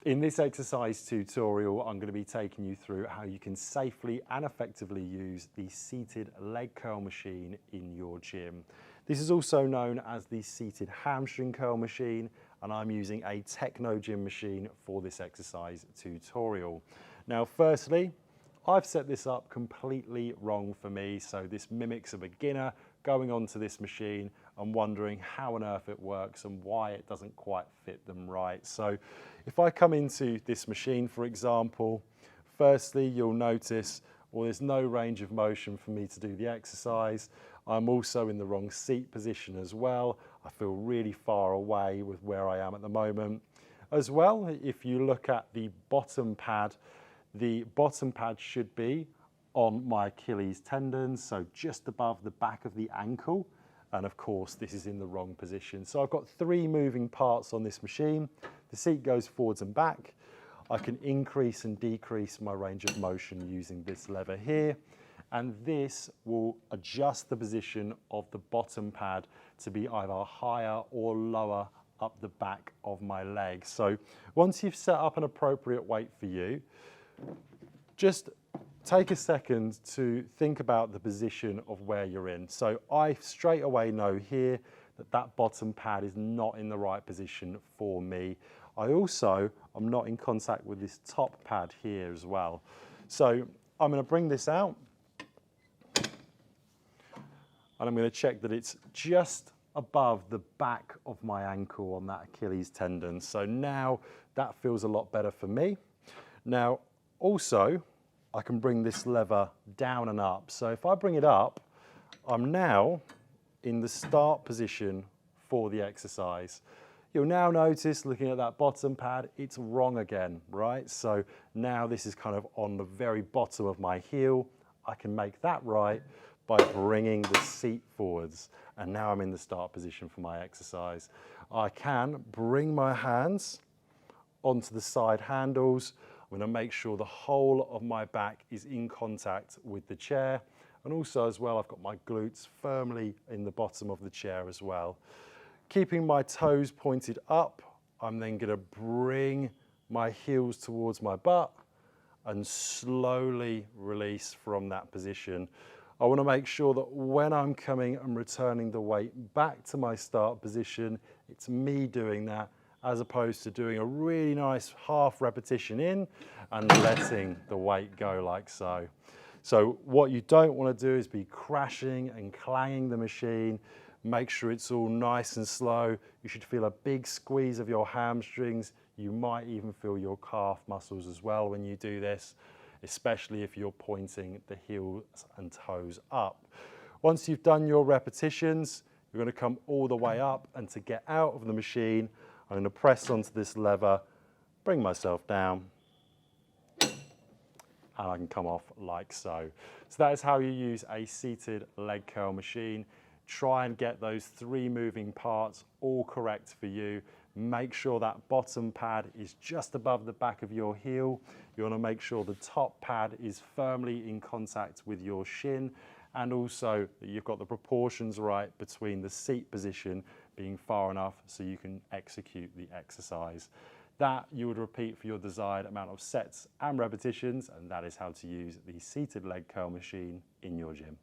In this exercise tutorial, I'm going to be taking you through how you can safely and effectively use the seated leg curl machine in your gym. This is also known as the seated hamstring curl machine, and I'm using a Technogym machine for this exercise tutorial. Now, firstly, I've set this up completely wrong for me, so this mimics a beginner going onto this machine and wondering how on earth it works and why it doesn't quite fit them right. So if I come into this machine, for example, firstly, you'll notice, well, there's no range of motion for me to do the exercise. I'm also in the wrong seat position as well. I feel really far away with where I am at the moment. As well, if you look at the bottom pad should be on my Achilles tendons, so just above the back of the ankle. And of course, this is in the wrong position. So I've got three moving parts on this machine. The seat goes forwards and back. I can increase and decrease my range of motion using this lever here. And this will adjust the position of the bottom pad to be either higher or lower up the back of my leg. So once you've set up an appropriate weight for you, just take a second to think about the position of where you're in. So I straight away know here that that bottom pad is not in the right position for me. I also am not in contact with this top pad here as well. So I'm going to bring this out and I'm going to check that it's just above the back of my ankle on that Achilles tendon. So now that feels a lot better for me. Now also, I can bring this lever down and up. So if I bring it up, I'm now in the start position for the exercise. You'll now notice, looking at that bottom pad, it's wrong again, right? So now this is kind of on the very bottom of my heel. I can make that right by bringing the seat forwards. And now I'm in the start position for my exercise. I can bring my hands onto the side handles. I'm going to make sure the whole of my back is in contact with the chair. And also as well, I've got my glutes firmly in the bottom of the chair as well. Keeping my toes pointed up, I'm then going to bring my heels towards my butt and slowly release from that position. I want to make sure that when I'm coming and returning the weight back to my start position, it's me doing that, as opposed to doing a really nice half repetition in and letting the weight go like so. So what you don't want to do is be crashing and clanging the machine. Make sure it's all nice and slow. You should feel a big squeeze of your hamstrings. You might even feel your calf muscles as well when you do this, especially if you're pointing the heels and toes up. Once you've done your repetitions, you're going to come all the way up, and to get out of the machine, I'm going to press onto this lever, bring myself down, and I can come off like so. So that is how you use a seated leg curl machine. Try and get those three moving parts all correct for you. Make sure that bottom pad is just above the back of your heel. You want to make sure the top pad is firmly in contact with your shin, and also that you've got the proportions right between the seat position being far enough so you can execute the exercise. That you would repeat for your desired amount of sets and repetitions, and that is how to use the seated leg curl machine in your gym.